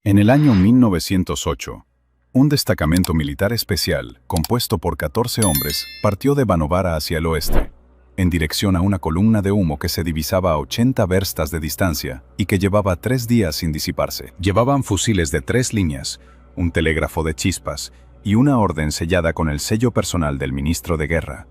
En el año 1908, un destacamento militar especial, compuesto por 14 hombres, partió de Banovara hacia el oeste, en dirección a una columna de humo que se divisaba a 80 verstas de distancia y que llevaba 3 días sin disiparse. Llevaban fusiles de 3 líneas, un telégrafo de chispas y una orden sellada con el sello personal del ministro de guerra.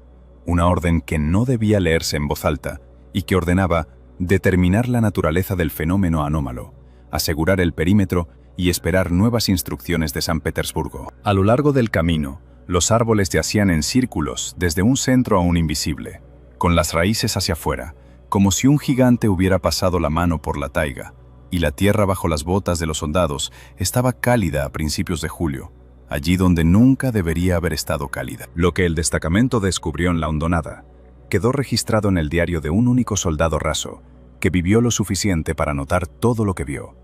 Una orden que no debía leerse en voz alta y que ordenaba determinar la naturaleza del fenómeno anómalo, asegurar el perímetro y esperar nuevas instrucciones de San Petersburgo. A lo largo del camino, los árboles yacían en círculos desde un centro a un invisible, con las raíces hacia afuera, como si un gigante hubiera pasado la mano por la taiga, y la tierra bajo las botas de los soldados estaba cálida a principios de julio, allí donde nunca debería haber estado cálida. Lo que el destacamento descubrió en la hondonada quedó registrado en el diario de un único soldado raso, que vivió lo suficiente para notar todo lo que vio,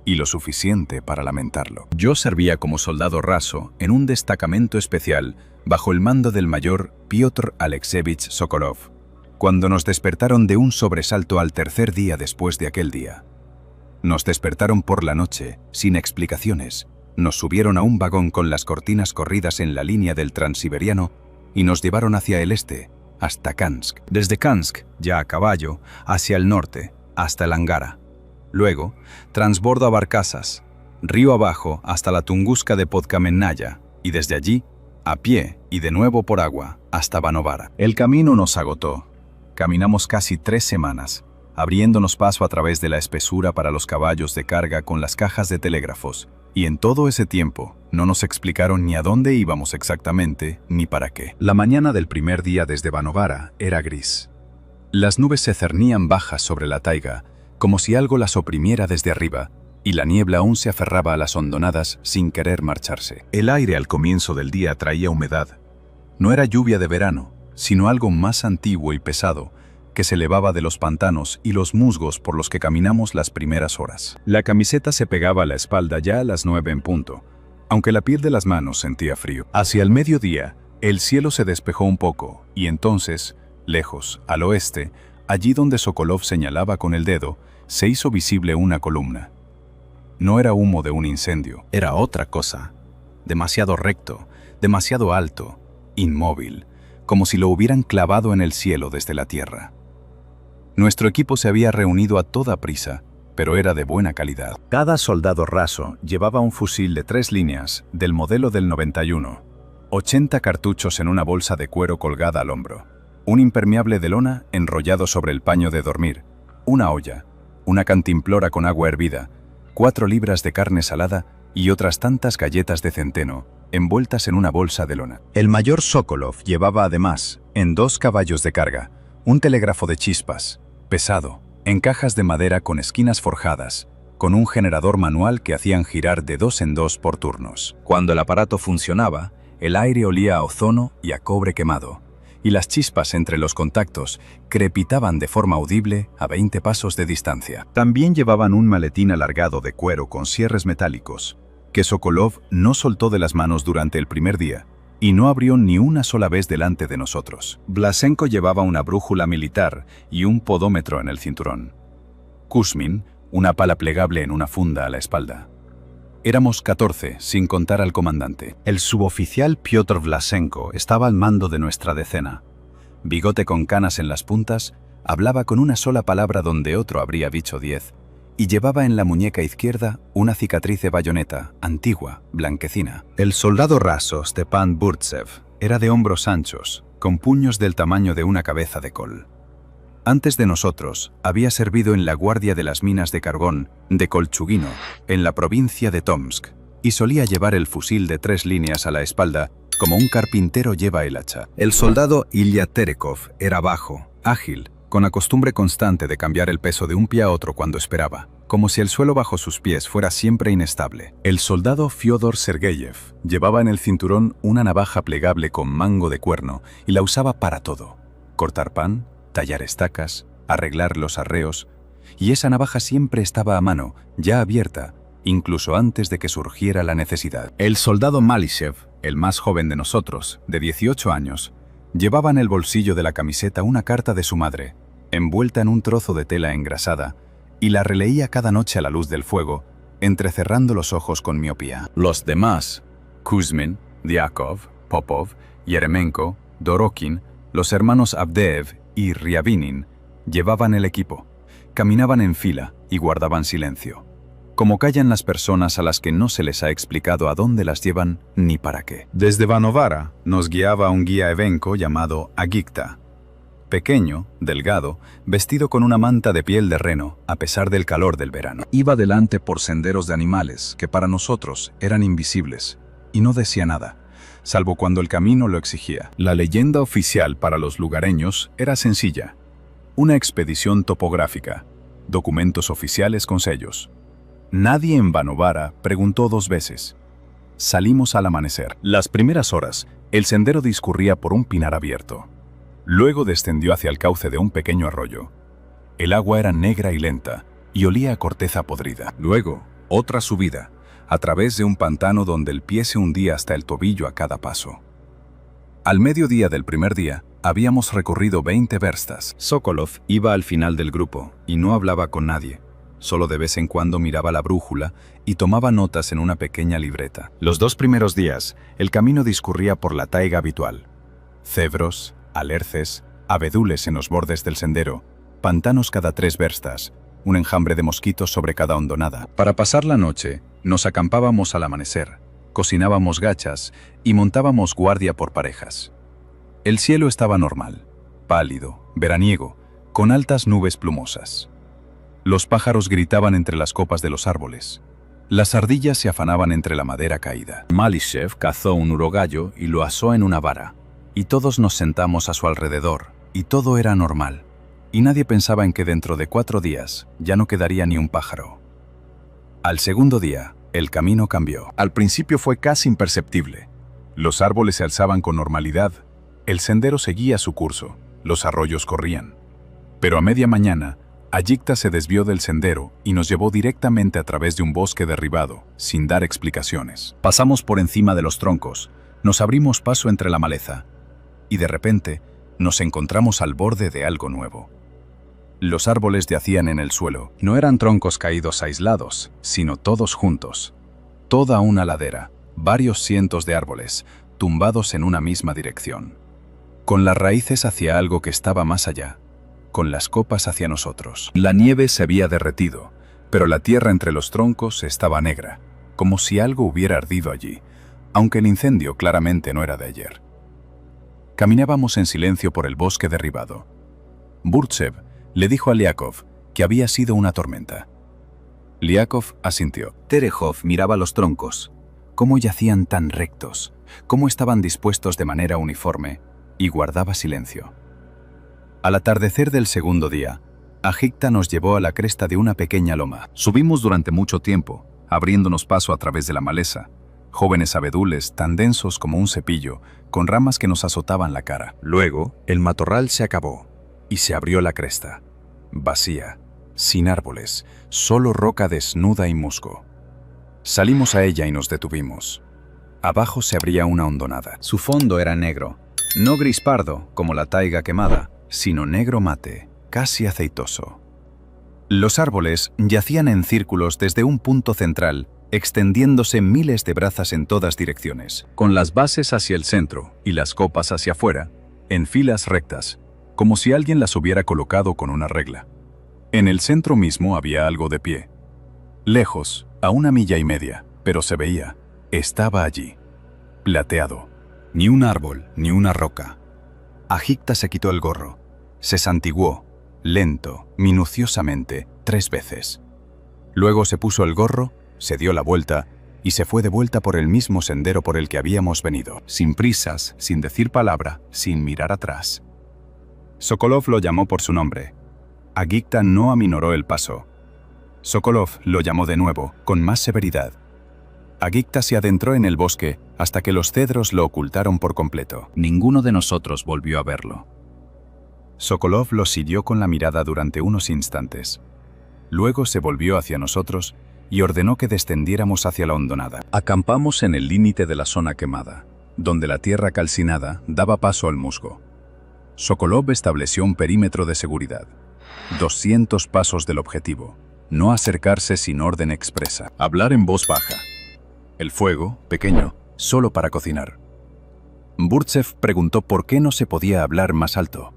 y lo suficiente para lamentarlo. Yo servía como soldado raso en un destacamento especial bajo el mando del mayor Piotr Alexeyevich Sokolov, cuando nos despertaron de un sobresalto al tercer día después de aquel día. Nos despertaron por la noche, sin explicaciones, nos subieron a un vagón con las cortinas corridas en la línea del Transiberiano y nos llevaron hacia el este, hasta Kansk. Desde Kansk, ya a caballo, hacia el norte, hasta el Angara. Luego, transbordo a Barcasas, río abajo hasta la Tunguska de Podkamennaya, y desde allí, a pie y de nuevo por agua, hasta Banovara. El camino nos agotó. Caminamos casi 3 semanas, abriéndonos paso a través de la espesura para los caballos de carga con las cajas de telégrafos, y en todo ese tiempo no nos explicaron ni a dónde íbamos exactamente, ni para qué. La mañana del primer día desde Banovara era gris. Las nubes se cernían bajas sobre la taiga, como si algo las oprimiera desde arriba, y la niebla aún se aferraba a las hondonadas sin querer marcharse. El aire al comienzo del día traía humedad. No era lluvia de verano, sino algo más antiguo y pesado, que se elevaba de los pantanos y los musgos por los que caminamos las primeras horas. La camiseta se pegaba a la espalda ya a las 9 en punto, aunque la piel de las manos sentía frío. Hacia el mediodía, el cielo se despejó un poco, y entonces, lejos, al oeste, allí donde Sokolov señalaba con el dedo, se hizo visible una columna. No era humo de un incendio, era otra cosa. Demasiado recto, demasiado alto, inmóvil, como si lo hubieran clavado en el cielo desde la tierra. Nuestro equipo se había reunido a toda prisa, pero era de buena calidad. Cada soldado raso llevaba un fusil de 3 líneas del modelo del 91, 80 cartuchos en una bolsa de cuero colgada al hombro, un impermeable de lona enrollado sobre el paño de dormir, una olla, una cantimplora con agua hervida, 4 libras de carne salada y otras tantas galletas de centeno, envueltas en una bolsa de lona. El mayor Sokolov llevaba además, en 2 caballos de carga, un telégrafo de chispas, pesado, en cajas de madera con esquinas forjadas, con un generador manual que hacían girar de 2 en 2 por turnos. Cuando el aparato funcionaba, el aire olía a ozono y a cobre quemado, y las chispas entre los contactos crepitaban de forma audible a 20 pasos de distancia. También llevaban un maletín alargado de cuero con cierres metálicos, que Sokolov no soltó de las manos durante el primer día, y no abrió ni una sola vez delante de nosotros. Vlasenko llevaba una brújula militar y un podómetro en el cinturón. Kuzmin, una pala plegable en una funda a la espalda. Éramos 14, sin contar al comandante. El suboficial Piotr Vlasenko estaba al mando de nuestra decena. Bigote con canas en las puntas, hablaba con una sola palabra donde otro habría dicho 10, y llevaba en la muñeca izquierda una cicatriz de bayoneta, antigua, blanquecina. El soldado raso Stepan Burtsev era de hombros anchos, con puños del tamaño de una cabeza de col. Antes de nosotros, había servido en la guardia de las minas de carbón de Kolchugino, en la provincia de Tomsk, y solía llevar el fusil de 3 líneas a la espalda, como un carpintero lleva el hacha. El soldado Ilya Terekov era bajo, ágil, con la costumbre constante de cambiar el peso de un pie a otro cuando esperaba, como si el suelo bajo sus pies fuera siempre inestable. El soldado Fyodor Sergeyev llevaba en el cinturón una navaja plegable con mango de cuerno y la usaba para todo: cortar pan, tallar estacas, arreglar los arreos, y esa navaja siempre estaba a mano, ya abierta, incluso antes de que surgiera la necesidad. El soldado Malishev, el más joven de nosotros, de 18 años, llevaba en el bolsillo de la camiseta una carta de su madre, envuelta en un trozo de tela engrasada, y la releía cada noche a la luz del fuego, entrecerrando los ojos con miopía. Los demás, Kuzmin, Diakov, Popov, Yeremenko, Dorokin, los hermanos Avdeev y Ryabinin, llevaban el equipo, caminaban en fila y guardaban silencio. Como callan las personas a las que no se les ha explicado a dónde las llevan ni para qué. Desde Vanovara nos guiaba un guía evenco llamado Agikta. Pequeño, delgado, vestido con una manta de piel de reno, a pesar del calor del verano. Iba delante por senderos de animales que para nosotros eran invisibles, y no decía nada, salvo cuando el camino lo exigía. La leyenda oficial para los lugareños era sencilla. Una expedición topográfica, documentos oficiales con sellos. Nadie en Vanovara preguntó 2 veces. Salimos al amanecer. Las primeras horas, el sendero discurría por un pinar abierto. Luego descendió hacia el cauce de un pequeño arroyo. El agua era negra y lenta, y olía a corteza podrida. Luego, otra subida, a través de un pantano donde el pie se hundía hasta el tobillo a cada paso. Al mediodía del primer día, habíamos recorrido 20 verstas. Sokolov iba al final del grupo y no hablaba con nadie. Solo de vez en cuando miraba la brújula y tomaba notas en una pequeña libreta. Los 2 primeros días, el camino discurría por la taiga habitual. Cedros, alerces, abedules en los bordes del sendero, pantanos cada 3 verstas, un enjambre de mosquitos sobre cada hondonada. Para pasar la noche, nos acampábamos al amanecer, cocinábamos gachas y montábamos guardia por parejas. El cielo estaba normal, pálido, veraniego, con altas nubes plumosas. Los pájaros gritaban entre las copas de los árboles. Las ardillas se afanaban entre la madera caída. Malishev cazó un urogallo y lo asó en una vara, y todos nos sentamos a su alrededor, y todo era normal, y nadie pensaba en que dentro de 4 días ya no quedaría ni un pájaro. Al segundo día, el camino cambió. Al principio fue casi imperceptible. Los árboles se alzaban con normalidad, el sendero seguía su curso, los arroyos corrían. Pero a media mañana, Agikta se desvió del sendero y nos llevó directamente a través de un bosque derribado, sin dar explicaciones. Pasamos por encima de los troncos, nos abrimos paso entre la maleza, y de repente nos encontramos al borde de algo nuevo. Los árboles yacían en el suelo. No eran troncos caídos aislados, sino todos juntos. Toda una ladera, varios cientos de árboles, tumbados en una misma dirección. Con las raíces hacia algo que estaba más allá, con las copas hacia nosotros. La nieve se había derretido, pero la tierra entre los troncos estaba negra, como si algo hubiera ardido allí, aunque el incendio claramente no era de ayer. Caminábamos en silencio por el bosque derribado. Burtsev le dijo a Liakov que había sido una tormenta. Liakov asintió. Terejov miraba los troncos, cómo yacían tan rectos, cómo estaban dispuestos de manera uniforme, y guardaba silencio. Al atardecer del segundo día, Agikta nos llevó a la cresta de una pequeña loma. Subimos durante mucho tiempo, abriéndonos paso a través de la maleza, jóvenes abedules tan densos como un cepillo, con ramas que nos azotaban la cara. Luego, el matorral se acabó, y se abrió la cresta, vacía, sin árboles, solo roca desnuda y musgo. Salimos a ella y nos detuvimos. Abajo se abría una hondonada. Su fondo era negro, no gris pardo, como la taiga quemada, sino negro mate, casi aceitoso. Los árboles yacían en círculos desde un punto central, extendiéndose miles de brazas en todas direcciones, con las bases hacia el centro y las copas hacia afuera, en filas rectas, como si alguien las hubiera colocado con una regla. En el centro mismo había algo de pie. Lejos, a 1,5 millas, pero se veía, estaba allí, plateado. Ni un árbol, ni una roca. Agikta se quitó el gorro. Se santiguó, lento, minuciosamente, 3 veces. Luego se puso el gorro, se dio la vuelta y se fue de vuelta por el mismo sendero por el que habíamos venido, sin prisas, sin decir palabra, sin mirar atrás. Sokolov lo llamó por su nombre. Agikta no aminoró el paso. Sokolov lo llamó de nuevo, con más severidad. Agikta se adentró en el bosque hasta que los cedros lo ocultaron por completo. Ninguno de nosotros volvió a verlo. Sokolov lo siguió con la mirada durante unos instantes. Luego se volvió hacia nosotros y ordenó que descendiéramos hacia la hondonada. Acampamos en el límite de la zona quemada, donde la tierra calcinada daba paso al musgo. Sokolov estableció un perímetro de seguridad. 200 pasos del objetivo. No acercarse sin orden expresa. Hablar en voz baja. El fuego, pequeño, solo para cocinar. Burtsev preguntó por qué no se podía hablar más alto.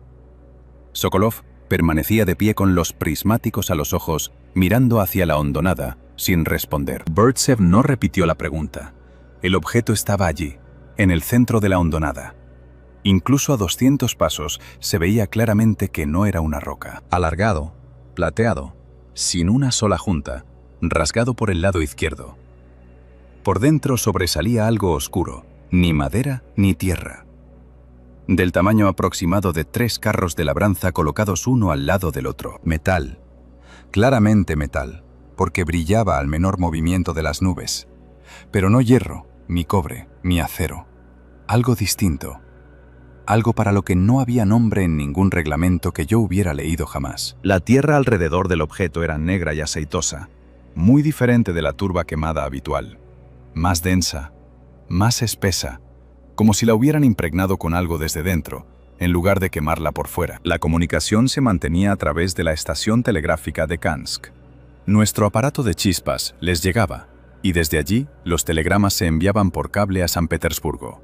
Sokolov permanecía de pie con los prismáticos a los ojos, mirando hacia la hondonada, sin responder. Burtsev no repitió la pregunta. El objeto estaba allí, en el centro de la hondonada. Incluso a 200 pasos se veía claramente que no era una roca. Alargado, plateado, sin una sola junta, rasgado por el lado izquierdo. Por dentro sobresalía algo oscuro, ni madera ni tierra. Del tamaño aproximado de 3 carros de labranza colocados uno al lado del otro. Metal. Claramente metal, porque brillaba al menor movimiento de las nubes. Pero no hierro, ni cobre, ni acero. Algo distinto. Algo para lo que no había nombre en ningún reglamento que yo hubiera leído jamás. La tierra alrededor del objeto era negra y aceitosa, muy diferente de la turba quemada habitual. Más densa, más espesa, como si la hubieran impregnado con algo desde dentro, en lugar de quemarla por fuera. La comunicación se mantenía a través de la estación telegráfica de Kansk. Nuestro aparato de chispas les llegaba, y desde allí los telegramas se enviaban por cable a San Petersburgo.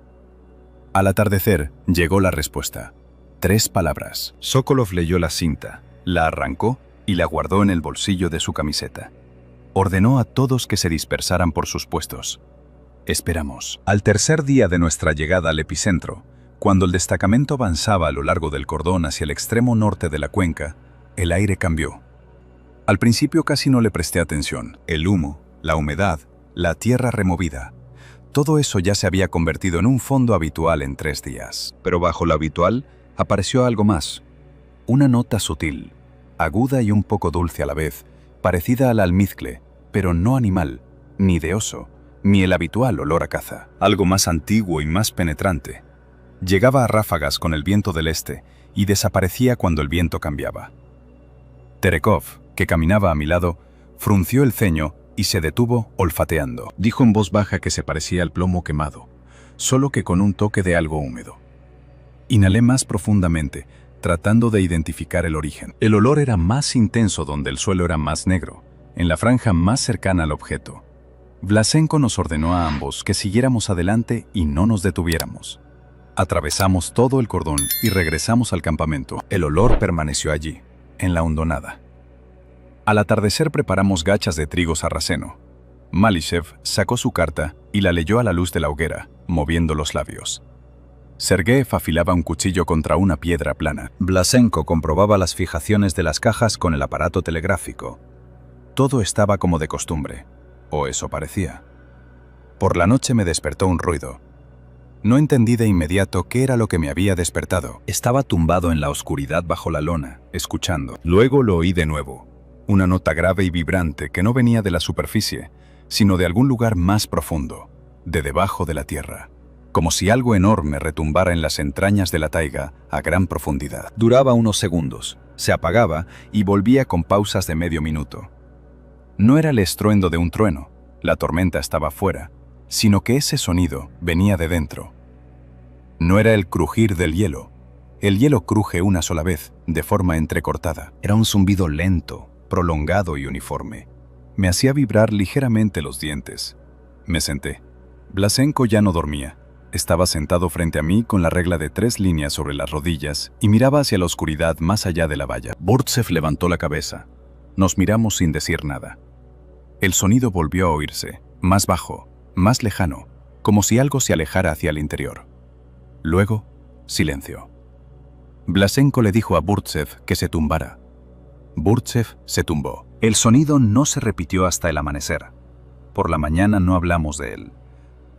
Al atardecer llegó la respuesta. 3 palabras. Sokolov leyó la cinta, la arrancó y la guardó en el bolsillo de su camiseta. Ordenó a todos que se dispersaran por sus puestos. Esperamos. Al tercer día de nuestra llegada al epicentro, cuando el destacamento avanzaba a lo largo del cordón hacia el extremo norte de la cuenca, el aire cambió. Al principio casi no le presté atención. El humo, la humedad, la tierra removida. Todo eso ya se había convertido en un fondo habitual en 3 días. Pero bajo lo habitual apareció algo más. Una nota sutil, aguda y un poco dulce a la vez, parecida al almizcle, pero no animal, ni de oso, ni el habitual olor a caza. Algo más antiguo y más penetrante. Llegaba a ráfagas con el viento del este y desaparecía cuando el viento cambiaba. Terekov, que caminaba a mi lado, frunció el ceño y se detuvo olfateando. Dijo en voz baja que se parecía al plomo quemado, solo que con un toque de algo húmedo. Inhalé más profundamente, tratando de identificar el origen. El olor era más intenso donde el suelo era más negro, en la franja más cercana al objeto. Vlasenko nos ordenó a ambos que siguiéramos adelante y no nos detuviéramos. Atravesamos todo el cordón y regresamos al campamento. El olor permaneció allí, en la hondonada. Al atardecer preparamos gachas de trigo sarraceno. Malishev sacó su carta y la leyó a la luz de la hoguera, moviendo los labios. Sergeev afilaba un cuchillo contra una piedra plana. Vlasenko comprobaba las fijaciones de las cajas con el aparato telegráfico. Todo estaba como de costumbre, o eso parecía. Por la noche me despertó un ruido. No entendí de inmediato qué era lo que me había despertado. Estaba tumbado en la oscuridad bajo la lona, escuchando. Luego lo oí de nuevo. Una nota grave y vibrante que no venía de la superficie, sino de algún lugar más profundo, de debajo de la tierra. Como si algo enorme retumbara en las entrañas de la taiga a gran profundidad. Duraba unos segundos, se apagaba y volvía con pausas de medio minuto. No era el estruendo de un trueno, la tormenta estaba fuera, sino que ese sonido venía de dentro. No era el crujir del hielo. El hielo cruje una sola vez, de forma entrecortada. Era un zumbido lento, prolongado y uniforme. Me hacía vibrar ligeramente los dientes. Me senté. Vlasenko ya no dormía. Estaba sentado frente a mí con la regla de 3 líneas sobre las rodillas y miraba hacia la oscuridad más allá de la valla. Burtsev levantó la cabeza. Nos miramos sin decir nada. El sonido volvió a oírse, más bajo, más lejano, como si algo se alejara hacia el interior. Luego, silencio. Vlasenko le dijo a Burtsev que se tumbara. Burtsev se tumbó. El sonido no se repitió hasta el amanecer. Por la mañana no hablamos de él.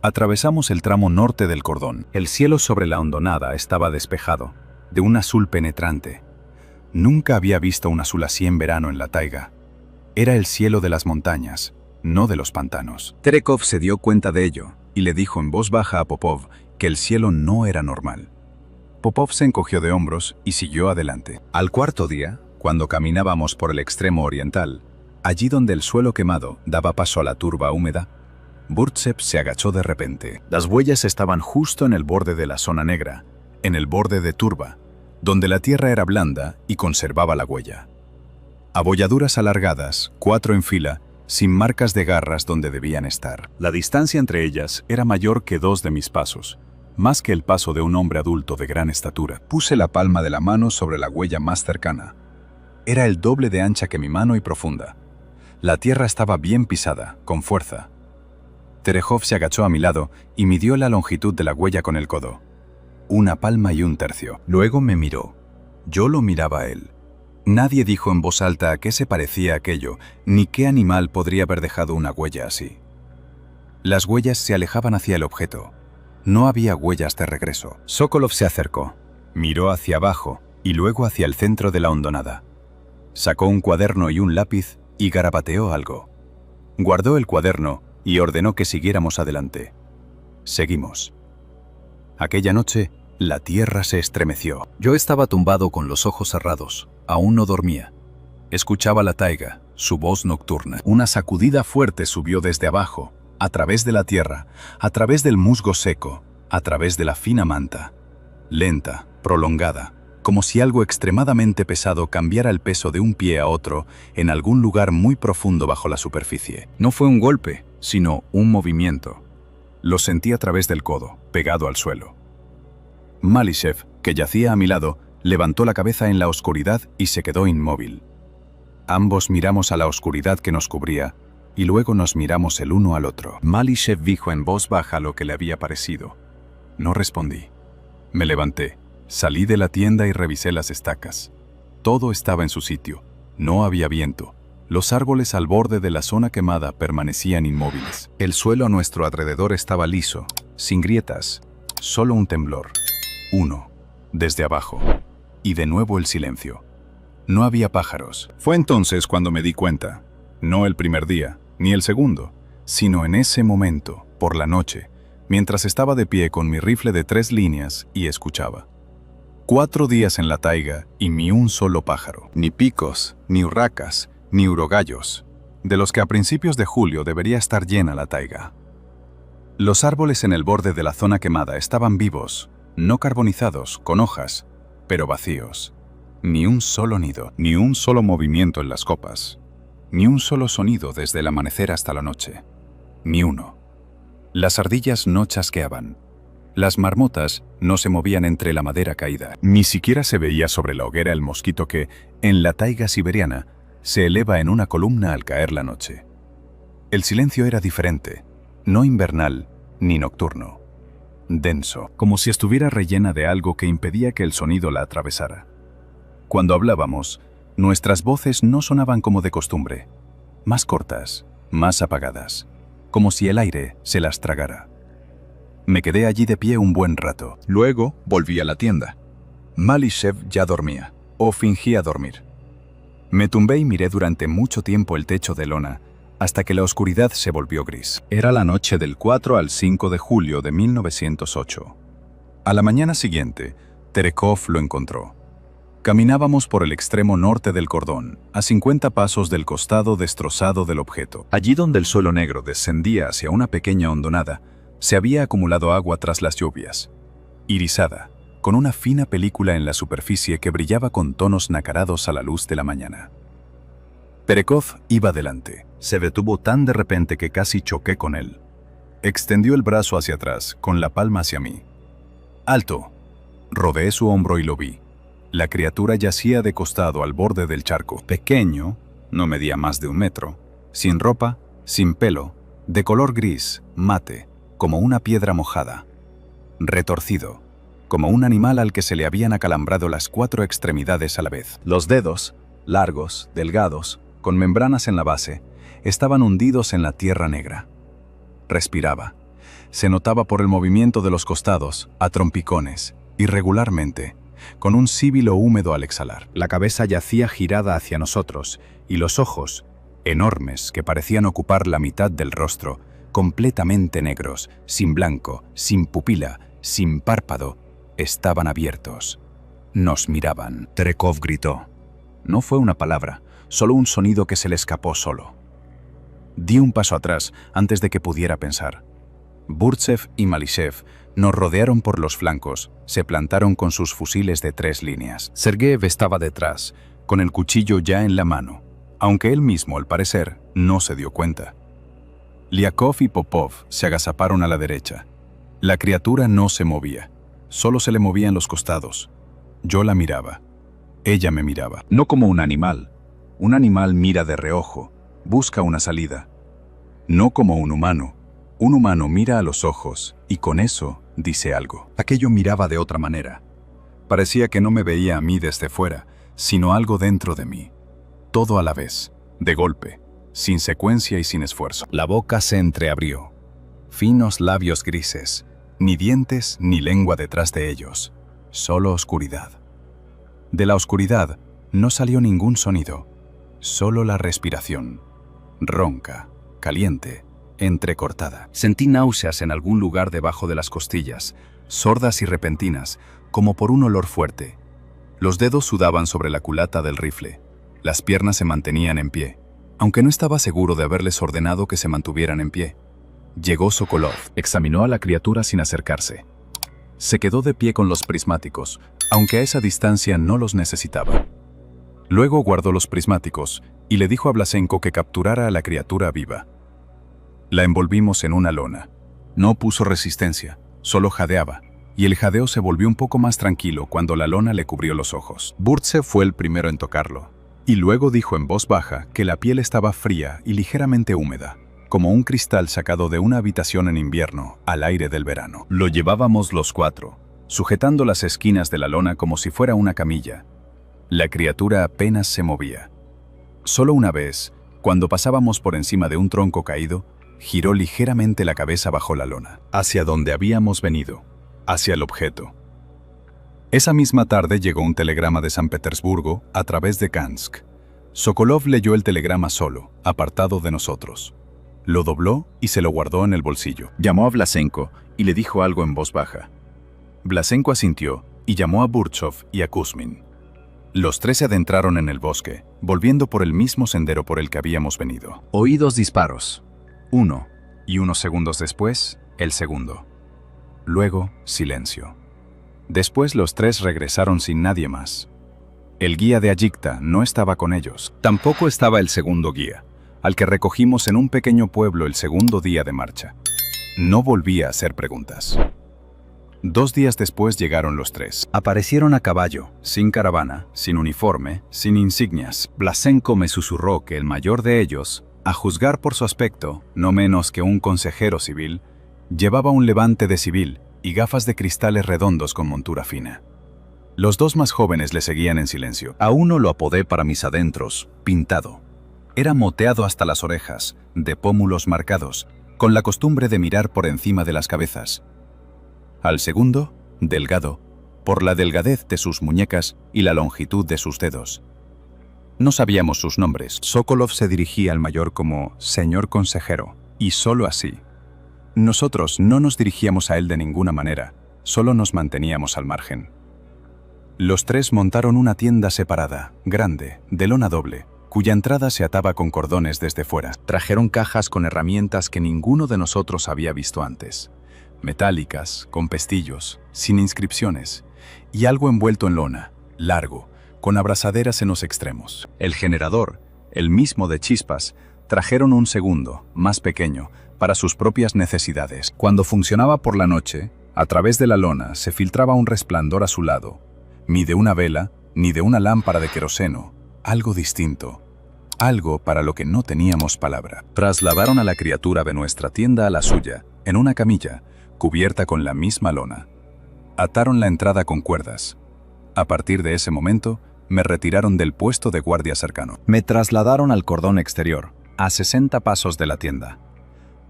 Atravesamos el tramo norte del cordón. El cielo sobre la hondonada estaba despejado, de un azul penetrante. Nunca había visto un azul así en verano en la taiga. Era el cielo de las montañas, no de los pantanos. Terekov se dio cuenta de ello y le dijo en voz baja a Popov que el cielo no era normal. Popov se encogió de hombros y siguió adelante. Al 4.º día, cuando caminábamos por el extremo oriental, allí donde el suelo quemado daba paso a la turba húmeda, Burtsev se agachó de repente. Las huellas estaban justo en el borde de la zona negra, en el borde de turba, donde la tierra era blanda y conservaba la huella. Abolladuras alargadas, 4 en fila, sin marcas de garras donde debían estar. La distancia entre ellas era mayor que 2 de mis pasos, más que el paso de un hombre adulto de gran estatura. Puse la palma de la mano sobre la huella más cercana. Era el doble de ancha que mi mano y profunda. La tierra estaba bien pisada, con fuerza. Terejov se agachó a mi lado y midió la longitud de la huella con el codo. 1 palma y 1/3. Luego me miró. Yo lo miraba a él. Nadie dijo en voz alta a qué se parecía aquello, ni qué animal podría haber dejado una huella así. Las huellas se alejaban hacia el objeto. No había huellas de regreso. Sokolov se acercó, miró hacia abajo y luego hacia el centro de la hondonada. Sacó un cuaderno y un lápiz y garabateó algo. Guardó el cuaderno y ordenó que siguiéramos adelante. Seguimos. Aquella noche, la tierra se estremeció. Yo estaba tumbado con los ojos cerrados. Aún no dormía. Escuchaba la taiga, su voz nocturna. Una sacudida fuerte subió desde abajo, a través de la tierra, a través del musgo seco, a través de la fina manta. Lenta, prolongada, como si algo extremadamente pesado cambiara el peso de un pie a otro en algún lugar muy profundo bajo la superficie. No fue un golpe, sino un movimiento. Lo sentí a través del codo, pegado al suelo. Malishev, que yacía a mi lado, levantó la cabeza en la oscuridad y se quedó inmóvil. Ambos miramos a la oscuridad que nos cubría y luego nos miramos el uno al otro. Malishev dijo en voz baja lo que le había parecido. No respondí. Me levanté, salí de la tienda y revisé las estacas. Todo estaba en su sitio. No había viento. Los árboles al borde de la zona quemada permanecían inmóviles. El suelo a nuestro alrededor estaba liso, sin grietas, solo un temblor. 1, desde abajo. Y de nuevo el silencio. No había pájaros. Fue entonces cuando me di cuenta. No el primer día, ni el segundo, sino en ese momento, por la noche, mientras estaba de pie con mi rifle de 3 líneas y escuchaba. 4 días en la taiga y ni un solo pájaro. Ni picos, ni urracas, ni urogallos, de los que a principios de julio debería estar llena la taiga. Los árboles en el borde de la zona quemada estaban vivos, no carbonizados, con hojas, pero vacíos. Ni un solo nido, ni un solo movimiento en las copas, ni un solo sonido desde el amanecer hasta la noche. Ni uno. Las ardillas no chasqueaban. Las marmotas no se movían entre la madera caída. Ni siquiera se veía sobre la hoguera el mosquito que, en la taiga siberiana, se eleva en una columna al caer la noche. El silencio era diferente, no invernal ni nocturno. Denso, como si estuviera rellena de algo que impedía que el sonido la atravesara. Cuando hablábamos, nuestras voces no sonaban como de costumbre, más cortas, más apagadas, como si el aire se las tragara. Me quedé allí de pie un buen rato. Luego volví a la tienda. Malishev ya dormía, o fingía dormir. Me tumbé y miré durante mucho tiempo el techo de lona, hasta que la oscuridad se volvió gris. Era la noche del 4 al 5 de julio de 1908. A la mañana siguiente, Terekov lo encontró. Caminábamos por el extremo norte del cordón, a 50 pasos del costado destrozado del objeto. Allí donde el suelo negro descendía hacia una pequeña hondonada, se había acumulado agua tras las lluvias, irisada, con una fina película en la superficie que brillaba con tonos nacarados a la luz de la mañana. Terekov iba delante. Se detuvo tan de repente que casi choqué con él. Extendió el brazo hacia atrás, con la palma hacia mí. ¡Alto! Rodeé su hombro y lo vi. La criatura yacía de costado al borde del charco. Pequeño, no medía más de 1 metro, sin ropa, sin pelo, de color gris, mate, como una piedra mojada. Retorcido, como un animal al que se le habían acalambrado las 4 extremidades a la vez. Los dedos, largos, delgados, con membranas en la base, estaban hundidos en la tierra negra. Respiraba. Se notaba por el movimiento de los costados, a trompicones, irregularmente, con un síbilo húmedo al exhalar. La cabeza yacía girada hacia nosotros, y los ojos, enormes que parecían ocupar la mitad del rostro, completamente negros, sin blanco, sin pupila, sin párpado, estaban abiertos. Nos miraban. Terekov gritó. No fue una palabra, solo un sonido que se le escapó solo. Di un paso atrás antes de que pudiera pensar. Burtsev y Malishev nos rodearon por los flancos, se plantaron con sus fusiles de 3 líneas. Sergeyev estaba detrás, con el cuchillo ya en la mano, aunque él mismo, al parecer, no se dio cuenta. Liakov y Popov se agazaparon a la derecha. La criatura no se movía, solo se le movían los costados. Yo la miraba. Ella me miraba. No como un animal. Un animal mira de reojo, busca una salida. No como un humano. Un humano mira a los ojos y con eso dice algo. Aquello miraba de otra manera. Parecía que no me veía a mí desde fuera, sino algo dentro de mí. Todo a la vez, de golpe, sin secuencia y sin esfuerzo. La boca se entreabrió. Finos labios grises, ni dientes ni lengua detrás de ellos, solo oscuridad. De la oscuridad no salió ningún sonido, solo la respiración, ronca, caliente, entrecortada. Sentí náuseas en algún lugar debajo de las costillas, sordas y repentinas, como por un olor fuerte. Los dedos sudaban sobre la culata del rifle. Las piernas se mantenían en pie, aunque no estaba seguro de haberles ordenado que se mantuvieran en pie. Llegó Sokolov, examinó a la criatura sin acercarse. Se quedó de pie con los prismáticos, aunque a esa distancia no los necesitaba. Luego guardó los prismáticos y le dijo a Vlasenko que capturara a la criatura viva. La envolvimos en una lona. No puso resistencia, solo jadeaba, y el jadeo se volvió un poco más tranquilo cuando la lona le cubrió los ojos. Burtsev fue el primero en tocarlo, y luego dijo en voz baja que la piel estaba fría y ligeramente húmeda, como un cristal sacado de una habitación en invierno, al aire del verano. Lo llevábamos los cuatro, sujetando las esquinas de la lona como si fuera una camilla. La criatura apenas se movía. Solo una vez, cuando pasábamos por encima de un tronco caído, giró ligeramente la cabeza bajo la lona, hacia donde habíamos venido, hacia el objeto. Esa misma tarde llegó un telegrama de San Petersburgo a través de Kansk. Sokolov leyó el telegrama solo, apartado de nosotros. Lo dobló y se lo guardó en el bolsillo. Llamó a Vlasenko y le dijo algo en voz baja. Vlasenko asintió y llamó a Burtsev y a Kuzmin. Los tres se adentraron en el bosque, volviendo por el mismo sendero por el que habíamos venido. Oí 2 disparos. Uno, y unos segundos después, el segundo. Luego, silencio. Después los tres regresaron sin nadie más. El guía de Ayikta no estaba con ellos. Tampoco estaba el segundo guía, al que recogimos en un pequeño pueblo el segundo día de marcha. No volví a hacer preguntas. 2 días después llegaron los tres. Aparecieron a caballo, sin caravana, sin uniforme, sin insignias. Vlasenko me susurró que el mayor de ellos, a juzgar por su aspecto, no menos que un consejero civil, llevaba un levante de civil y gafas de cristales redondos con montura fina. Los 2 más jóvenes le seguían en silencio. A uno lo apodé para mis adentros, pintado. Era moteado hasta las orejas, de pómulos marcados, con la costumbre de mirar por encima de las cabezas. Al segundo, delgado, por la delgadez de sus muñecas y la longitud de sus dedos. No sabíamos sus nombres. Sokolov se dirigía al mayor como «señor consejero», y solo así. Nosotros no nos dirigíamos a él de ninguna manera, solo nos manteníamos al margen. Los tres montaron una tienda separada, grande, de lona doble, cuya entrada se ataba con cordones desde fuera. Trajeron cajas con herramientas que ninguno de nosotros había visto antes. Metálicas, con pestillos, sin inscripciones, y algo envuelto en lona, largo, con abrazaderas en los extremos. El generador, el mismo de chispas, trajeron un segundo, más pequeño, para sus propias necesidades. Cuando funcionaba por la noche, a través de la lona se filtraba un resplandor azulado, ni de una vela, ni de una lámpara de queroseno, algo distinto, algo para lo que no teníamos palabra. Trasladaron a la criatura de nuestra tienda a la suya, en una camilla, cubierta con la misma lona. Ataron la entrada con cuerdas. A partir de ese momento, me retiraron del puesto de guardia cercano. Me trasladaron al cordón exterior, a 60 pasos de la tienda.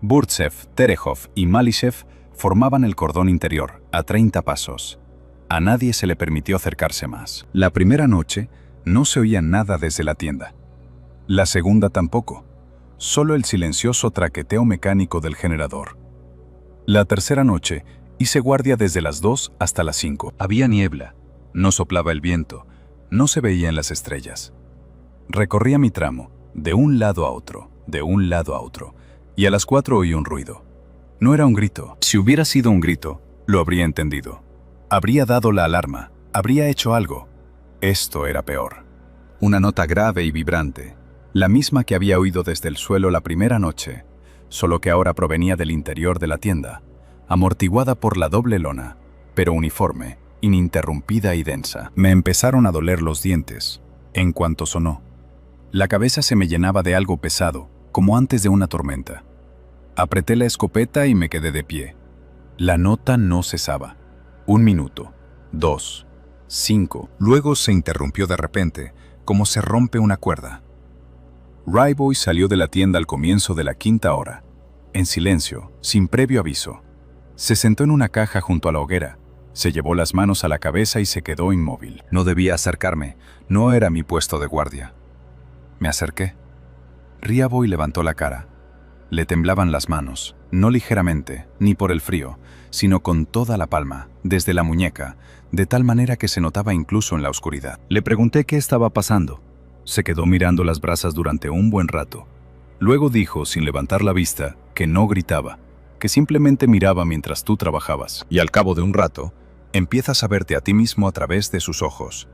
Burtsev, Terejov y Malishev formaban el cordón interior, a 30 pasos. A nadie se le permitió acercarse más. La primera noche, no se oía nada desde la tienda. La segunda tampoco, solo el silencioso traqueteo mecánico del generador. La tercera noche, hice guardia desde las 2 hasta las 5. Había niebla, no soplaba el viento, no se veían las estrellas. Recorría mi tramo, de un lado a otro, de un lado a otro, y a las 4 oí un ruido. No era un grito. Si hubiera sido un grito, lo habría entendido. Habría dado la alarma, habría hecho algo. Esto era peor. Una nota grave y vibrante, la misma que había oído desde el suelo la primera noche, solo que ahora provenía del interior de la tienda, amortiguada por la doble lona, pero uniforme, ininterrumpida y densa. Me empezaron a doler los dientes, en cuanto sonó. La cabeza se me llenaba de algo pesado, como antes de una tormenta. Apreté la escopeta y me quedé de pie. La nota no cesaba. 1 minuto, 2, 5. Luego se interrumpió de repente, como se rompe una cuerda. Ryboy salió de la tienda al comienzo de la 5ª hora, en silencio, sin previo aviso. Se sentó en una caja junto a la hoguera, se llevó las manos a la cabeza y se quedó inmóvil. No debía acercarme, no era mi puesto de guardia. Me acerqué. Ryboy levantó la cara. Le temblaban las manos, no ligeramente, ni por el frío, sino con toda la palma, desde la muñeca, de tal manera que se notaba incluso en la oscuridad. Le pregunté qué estaba pasando. Se quedó mirando las brasas durante un buen rato. Luego dijo, sin levantar la vista, que no gritaba, que simplemente miraba mientras tú trabajabas. Y al cabo de un rato, empiezas a verte a ti mismo a través de sus ojos.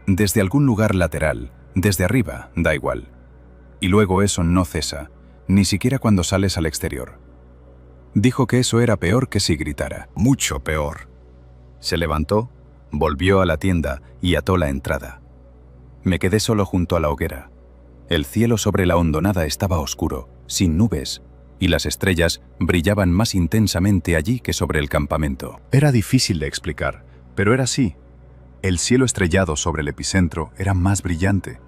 Desde algún lugar lateral, desde arriba, da igual. Y luego eso no cesa, ni siquiera cuando sales al exterior. Dijo que eso era peor que si gritara. Mucho peor. Se levantó, volvió a la tienda y ató la entrada. Me quedé solo junto a la hoguera. El cielo sobre la hondonada estaba oscuro, sin nubes, y las estrellas brillaban más intensamente allí que sobre el campamento. Era difícil de explicar, pero era así. El cielo estrellado sobre el epicentro era más brillante,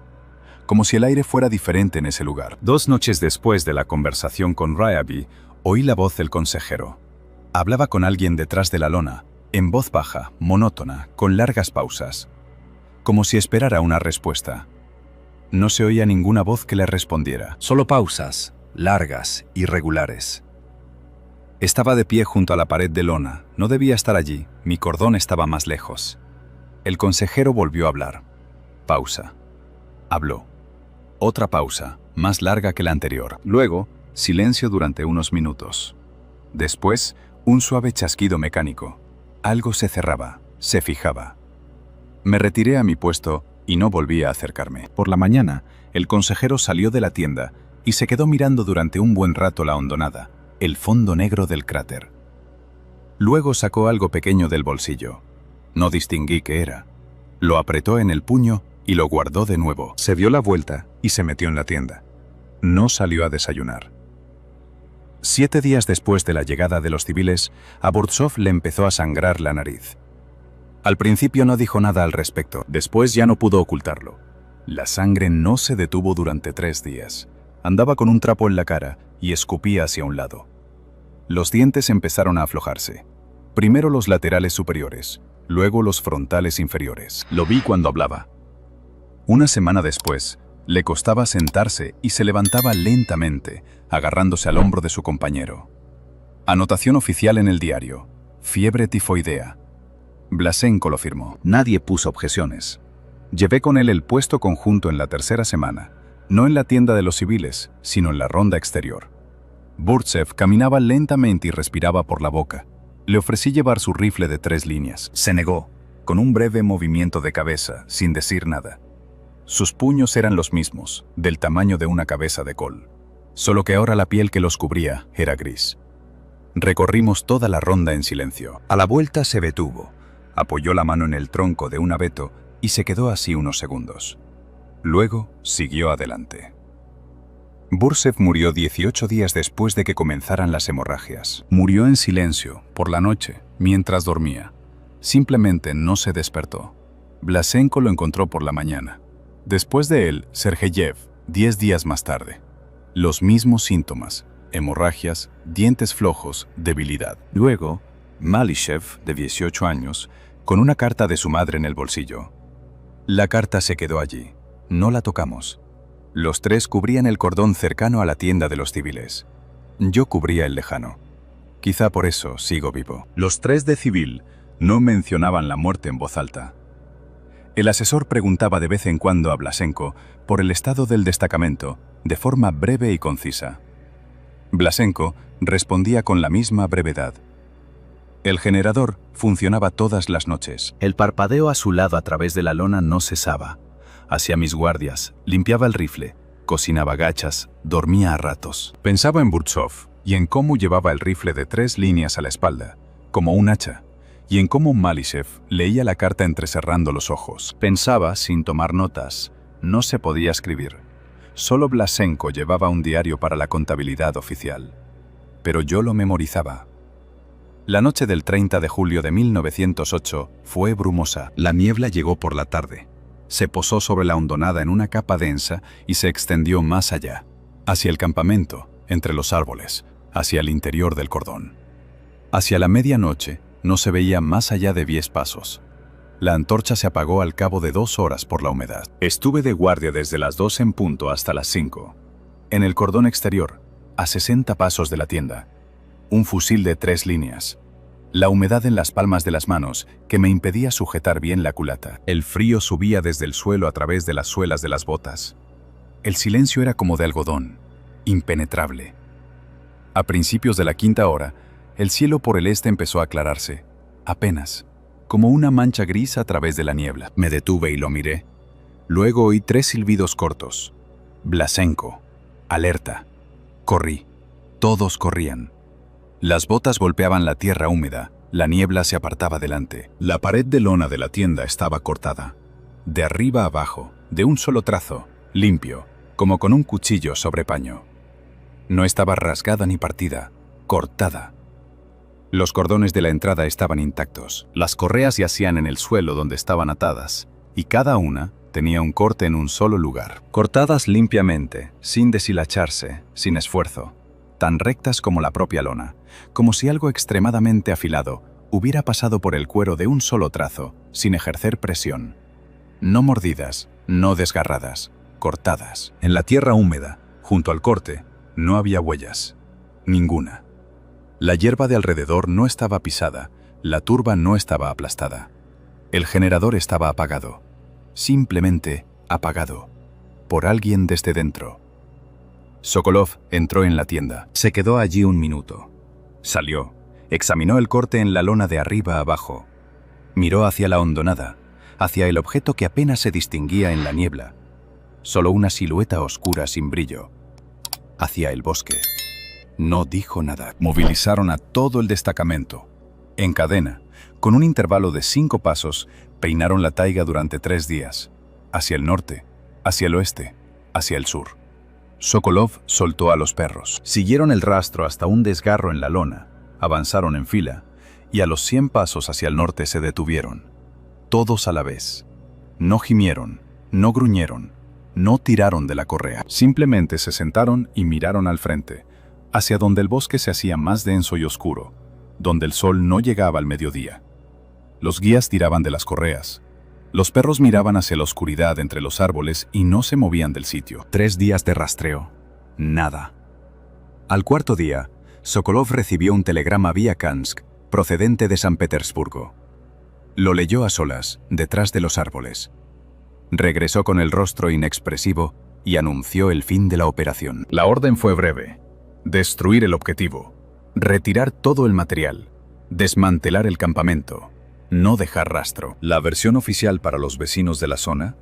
como si el aire fuera diferente en ese lugar. 2 noches después de la conversación con Ryabi, oí la voz del consejero. Hablaba con alguien detrás de la lona, en voz baja, monótona, con largas pausas, como si esperara una respuesta. No se oía ninguna voz que le respondiera, solo pausas, largas, irregulares. Estaba de pie junto a la pared de lona, no debía estar allí, mi cordón estaba más lejos. El consejero volvió a hablar. Pausa. Habló. Otra pausa, más larga que la anterior. Luego, silencio durante unos minutos. Después, un suave chasquido mecánico. Algo se cerraba, se fijaba. Me retiré a mi puesto y no volví a acercarme. Por la mañana, el consejero salió de la tienda y se quedó mirando durante un buen rato la hondonada, el fondo negro del cráter. Luego sacó algo pequeño del bolsillo. No distinguí qué era. Lo apretó en el puño y lo guardó de nuevo. Se dio la vuelta y se metió en la tienda. No salió a desayunar. 7 días después de la llegada de los civiles, a Burtsov le empezó a sangrar la nariz. Al principio no dijo nada al respecto, después ya no pudo ocultarlo. La sangre no se detuvo durante 3 días. Andaba con un trapo en la cara y escupía hacia un lado. Los dientes empezaron a aflojarse. Primero los laterales superiores, luego los frontales inferiores. Lo vi cuando hablaba. Una semana después, le costaba sentarse y se levantaba lentamente, agarrándose al hombro de su compañero. Anotación oficial en el diario. Fiebre tifoidea. Blasenko lo firmó. Nadie puso objeciones. Llevé con él el puesto conjunto en la 3ª semana, no en la tienda de los civiles, sino en la ronda exterior. Burtsev caminaba lentamente y respiraba por la boca. Le ofrecí llevar su rifle de 3 líneas. Se negó, con un breve movimiento de cabeza, sin decir nada. Sus puños eran los mismos, del tamaño de una cabeza de col, solo que ahora la piel que los cubría era gris. Recorrimos toda la ronda en silencio. A la vuelta se detuvo, apoyó la mano en el tronco de un abeto y se quedó así unos segundos. Luego siguió adelante. Burtsev murió 18 días después de que comenzaran las hemorragias. Murió en silencio, por la noche, mientras dormía. Simplemente no se despertó. Blasenko lo encontró por la mañana. Después de él, Sergeyev, 10 días más tarde. Los mismos síntomas, hemorragias, dientes flojos, debilidad. Luego, Malishev, de 18 años, con una carta de su madre en el bolsillo. La carta se quedó allí. No la tocamos. Los 3 cubrían el cordón cercano a la tienda de los civiles. Yo cubría el lejano. Quizá por eso sigo vivo. Los 3 de civil no mencionaban la muerte en voz alta. El asesor preguntaba de vez en cuando a Blasenko por el estado del destacamento, de forma breve y concisa. Blasenko respondía con la misma brevedad. El generador funcionaba todas las noches. El parpadeo a su lado a través de la lona no cesaba. Hacía mis guardias, limpiaba el rifle, cocinaba gachas, dormía a ratos. Pensaba en Burtsov y en cómo llevaba el rifle de 3 líneas a la espalda, como un hacha, y en cómo Malishev leía la carta entrecerrando los ojos. Pensaba sin tomar notas. No se podía escribir. Solo Blasenko llevaba un diario para la contabilidad oficial. Pero yo lo memorizaba. La noche del 30 de julio de 1908 fue brumosa. La niebla llegó por la tarde. Se posó sobre la hondonada en una capa densa y se extendió más allá, hacia el campamento, entre los árboles, hacia el interior del cordón. Hacia la medianoche no se veía más allá de 10 pasos. La antorcha se apagó al cabo de 2 horas por la humedad. Estuve de guardia desde las 2 en punto hasta las 5. En el cordón exterior, a 60 pasos de la tienda, un fusil de 3 líneas. La humedad en las palmas de las manos que me impedía sujetar bien la culata. El frío subía desde el suelo a través de las suelas de las botas. El silencio era como de algodón, impenetrable. A principios de la 5ª hora, el cielo por el este empezó a aclararse, apenas, como una mancha gris a través de la niebla. Me detuve y lo miré. Luego oí 3 silbidos cortos. Blasenko, alerta. Corrí. Todos corrían. Las botas golpeaban la tierra húmeda, la niebla se apartaba delante. La pared de lona de la tienda estaba cortada. De arriba a abajo, de un solo trazo, limpio, como con un cuchillo sobre paño. No estaba rasgada ni partida, cortada. Los cordones de la entrada estaban intactos. Las correas yacían en el suelo donde estaban atadas, y cada una tenía un corte en un solo lugar. Cortadas limpiamente, sin deshilacharse, sin esfuerzo, tan rectas como la propia lona, como si algo extremadamente afilado hubiera pasado por el cuero de un solo trazo, sin ejercer presión. No mordidas, no desgarradas, cortadas. En la tierra húmeda, junto al corte, no había huellas. Ninguna. La hierba de alrededor no estaba pisada, la turba no estaba aplastada. El generador estaba apagado. Simplemente apagado. Por alguien desde dentro. Sokolov entró en la tienda. Se quedó allí un minuto. Salió. Examinó el corte en la lona de arriba a abajo. Miró hacia la hondonada, hacia el objeto que apenas se distinguía en la niebla. Solo una silueta oscura sin brillo. Hacia el bosque. No dijo nada. Movilizaron a todo el destacamento. En cadena, con un intervalo de 5 pasos, peinaron la taiga durante 3 días. Hacia el norte, hacia el oeste, hacia el sur. Sokolov soltó a los perros. Siguieron el rastro hasta un desgarro en la lona, avanzaron en fila, y a los 100 pasos hacia el norte se detuvieron. Todos a la vez. No gimieron, no gruñeron, no tiraron de la correa. Simplemente se sentaron y miraron al frente, hacia donde el bosque se hacía más denso y oscuro, donde el sol no llegaba al mediodía. Los guías tiraban de las correas. Los perros miraban hacia la oscuridad entre los árboles y no se movían del sitio. 3 días de rastreo. Nada. Al 4º día, Sokolov recibió un telegrama vía Kansk, procedente de San Petersburgo. Lo leyó a solas, detrás de los árboles. Regresó con el rostro inexpresivo y anunció el fin de la operación. La orden fue breve. Destruir el objetivo. Retirar todo el material. Desmantelar el campamento. No dejar rastro. La versión oficial para los vecinos de la zona: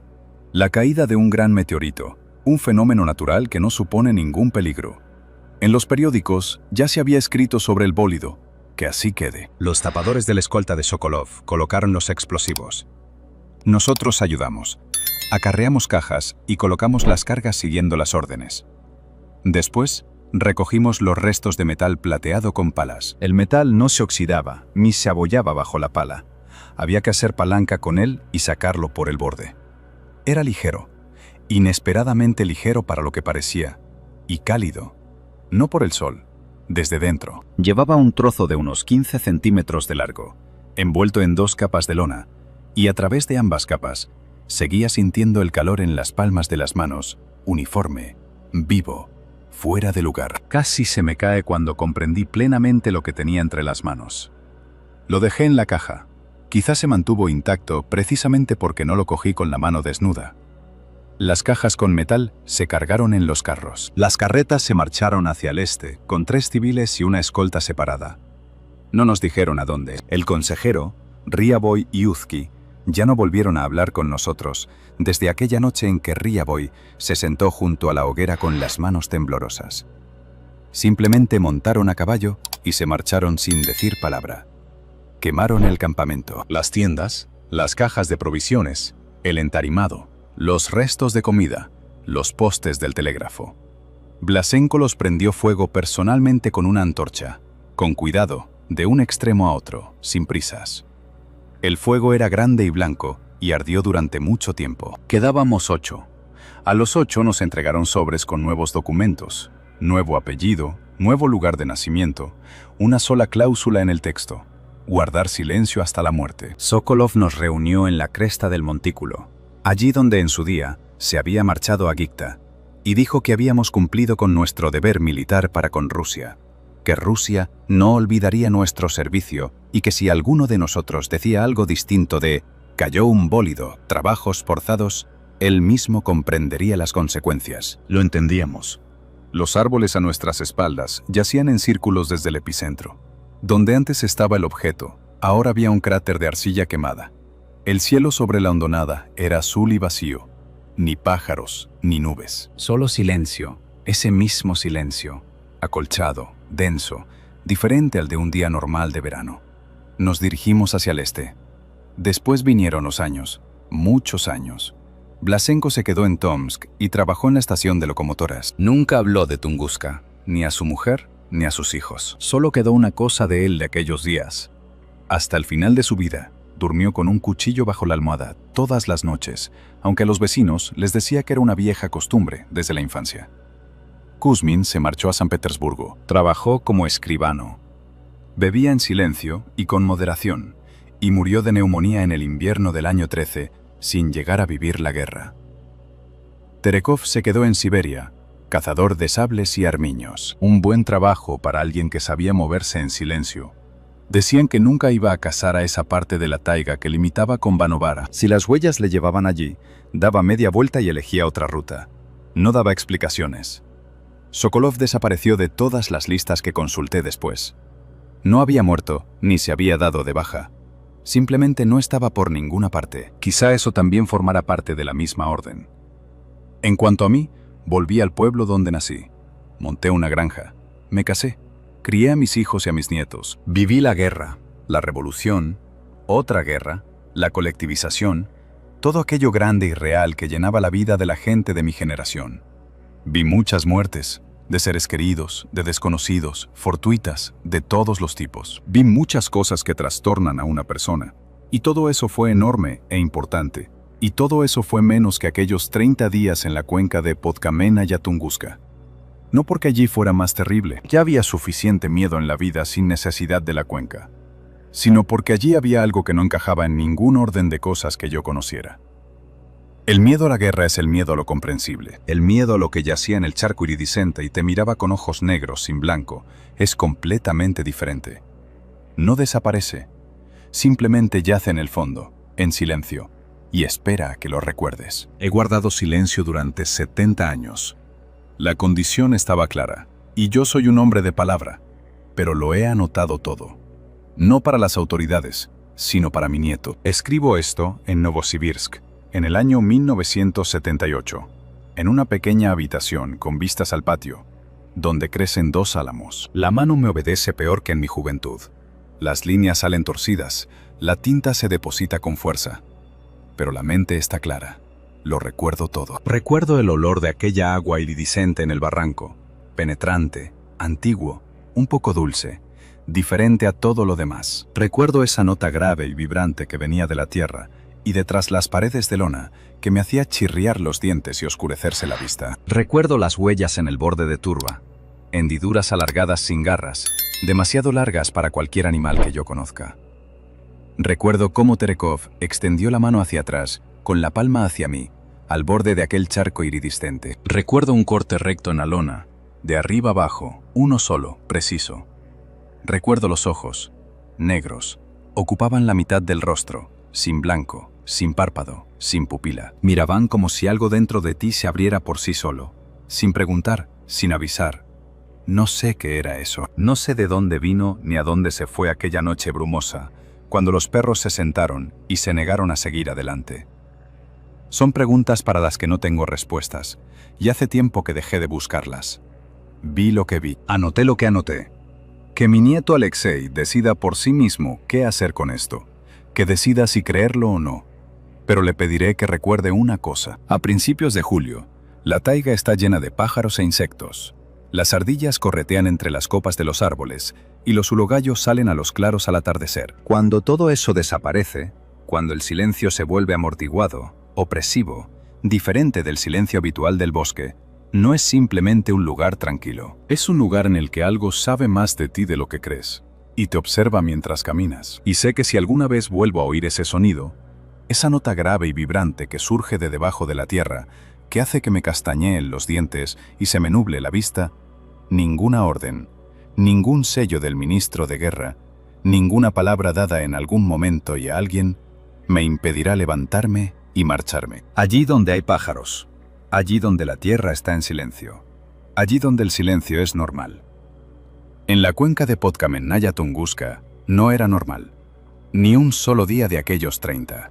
la caída de un gran meteorito, un fenómeno natural que no supone ningún peligro. En los periódicos ya se había escrito sobre el bólido, que así quede. Los tapadores de la escolta de Sokolov colocaron los explosivos. Nosotros ayudamos. Acarreamos cajas y colocamos las cargas siguiendo las órdenes. Después, recogimos los restos de metal plateado con palas. El metal no se oxidaba ni se abollaba bajo la pala. Había que hacer palanca con él y sacarlo por el borde. Era ligero, inesperadamente ligero para lo que parecía, y cálido, no por el sol, desde dentro. Llevaba un trozo de unos 15 centímetros de largo, envuelto en 2 capas de lona, y a través de ambas capas, seguía sintiendo el calor en las palmas de las manos, uniforme, vivo, fuera de lugar. Casi se me cae cuando comprendí plenamente lo que tenía entre las manos. Lo dejé en la caja. Quizás se mantuvo intacto precisamente porque no lo cogí con la mano desnuda. Las cajas con metal se cargaron en los carros. Las carretas se marcharon hacia el este, con 3 civiles y una escolta separada. No nos dijeron a dónde. El consejero, Ryaboi y Uzki, Ya no volvieron a hablar con nosotros, desde aquella noche en que Riaboy se sentó junto a la hoguera con las manos temblorosas. Simplemente montaron a caballo y se marcharon sin decir palabra. Quemaron el campamento. Las tiendas, las cajas de provisiones, el entarimado, los restos de comida, los postes del telégrafo. Blasenko los prendió fuego personalmente con una antorcha, con cuidado, de un extremo a otro, sin prisas. El fuego era grande y blanco, y ardió durante mucho tiempo. Quedábamos 8. A los 8 nos entregaron sobres con nuevos documentos, nuevo apellido, nuevo lugar de nacimiento, una sola cláusula en el texto: guardar silencio hasta la muerte. Sokolov nos reunió en la cresta del montículo, allí donde en su día se había marchado a Gicta, y dijo que habíamos cumplido con nuestro deber militar para con Rusia, que Rusia no olvidaría nuestro servicio y que si alguno de nosotros decía algo distinto de «cayó un bólido, trabajos forzados», él mismo comprendería las consecuencias. Lo entendíamos. Los árboles a nuestras espaldas yacían en círculos desde el epicentro. Donde antes estaba el objeto, ahora había un cráter de arcilla quemada. El cielo sobre la hondonada era azul y vacío. Ni pájaros, ni nubes. Solo silencio, ese mismo silencio, acolchado, denso, diferente al de un día normal de verano. Nos dirigimos hacia el este. Después vinieron los años, muchos años. Blasenko se quedó en Tomsk y trabajó en la estación de locomotoras. Nunca habló de Tunguska, ni a su mujer, ni a sus hijos. Solo quedó una cosa de él de aquellos días. Hasta el final de su vida, durmió con un cuchillo bajo la almohada todas las noches, aunque a los vecinos les decía que era una vieja costumbre desde la infancia. Kuzmin se marchó a San Petersburgo. Trabajó como escribano. Bebía en silencio y con moderación, y murió de neumonía en el invierno del año 13, sin llegar a vivir la guerra. Terekov se quedó en Siberia, cazador de sables y armiños. Un buen trabajo para alguien que sabía moverse en silencio. Decían que nunca iba a cazar a esa parte de la taiga que limitaba con Vanovara. Si las huellas le llevaban allí, daba media vuelta y elegía otra ruta. No daba explicaciones. Sokolov desapareció de todas las listas que consulté después. No había muerto, ni se había dado de baja. Simplemente no estaba por ninguna parte. Quizá eso también formara parte de la misma orden. En cuanto a mí, volví al pueblo donde nací. Monté una granja. Me casé. Crié a mis hijos y a mis nietos. Viví la guerra, la revolución, otra guerra, la colectivización, todo aquello grande y real que llenaba la vida de la gente de mi generación. Vi muchas muertes, de seres queridos, de desconocidos, fortuitas, de todos los tipos. Vi muchas cosas que trastornan a una persona. Y todo eso fue enorme e importante. Y todo eso fue menos que aquellos 30 días en la cuenca de Podkamena y Tunguska. No porque allí fuera más terrible, ya había suficiente miedo en la vida sin necesidad de la cuenca, sino porque allí había algo que no encajaba en ningún orden de cosas que yo conociera. El miedo a la guerra es el miedo a lo comprensible. El miedo a lo que yacía en el charco iridiscente y te miraba con ojos negros sin blanco es completamente diferente. No desaparece, simplemente yace en el fondo, en silencio, y espera a que lo recuerdes. He guardado silencio durante 70 años. La condición estaba clara, y yo soy un hombre de palabra, pero lo he anotado todo. No para las autoridades, sino para mi nieto. Escribo esto en Novosibirsk, en el año 1978, en una pequeña habitación con vistas al patio, donde crecen 2 álamos. La mano me obedece peor que en mi juventud. Las líneas salen torcidas, la tinta se deposita con fuerza, pero la mente está clara. Lo recuerdo todo. Recuerdo el olor de aquella agua iridiscente en el barranco, penetrante, antiguo, un poco dulce, diferente a todo lo demás. Recuerdo esa nota grave y vibrante que venía de la tierra y detrás las paredes de lona que me hacía chirriar los dientes y oscurecerse la vista. Recuerdo las huellas en el borde de turba, hendiduras alargadas sin garras, demasiado largas para cualquier animal que yo conozca. Recuerdo cómo Terekov extendió la mano hacia atrás, con la palma hacia mí, al borde de aquel charco iridiscente. Recuerdo un corte recto en la lona, de arriba abajo, uno solo, preciso. Recuerdo los ojos, negros, ocupaban la mitad del rostro, sin blanco, sin párpado, sin pupila. Miraban como si algo dentro de ti se abriera por sí solo, sin preguntar, sin avisar. No sé qué era eso. No sé de dónde vino ni a dónde se fue aquella noche brumosa, cuando los perros se sentaron y se negaron a seguir adelante. Son preguntas para las que no tengo respuestas, y hace tiempo que dejé de buscarlas. Vi lo que vi. Anoté lo que anoté. Que mi nieto Alexei decida por sí mismo qué hacer con esto, que decida si creerlo o no. Pero le pediré que recuerde una cosa. A principios de julio, la taiga está llena de pájaros e insectos. Las ardillas corretean entre las copas de los árboles y los urogallos salen a los claros al atardecer. Cuando todo eso desaparece, cuando el silencio se vuelve amortiguado, opresivo, diferente del silencio habitual del bosque, no es simplemente un lugar tranquilo. Es un lugar en el que algo sabe más de ti de lo que crees, y te observa mientras caminas. Y sé que si alguna vez vuelvo a oír ese sonido, esa nota grave y vibrante que surge de debajo de la tierra, que hace que me castañeen los dientes y se me nuble la vista, ninguna orden, ningún sello del ministro de guerra, ninguna palabra dada en algún momento y a alguien, me impedirá levantarme y marcharme. Allí donde hay pájaros, allí donde la tierra está en silencio, allí donde el silencio es normal. En la cuenca de Podkamennaya Tunguska no era normal, ni un solo día de aquellos 30.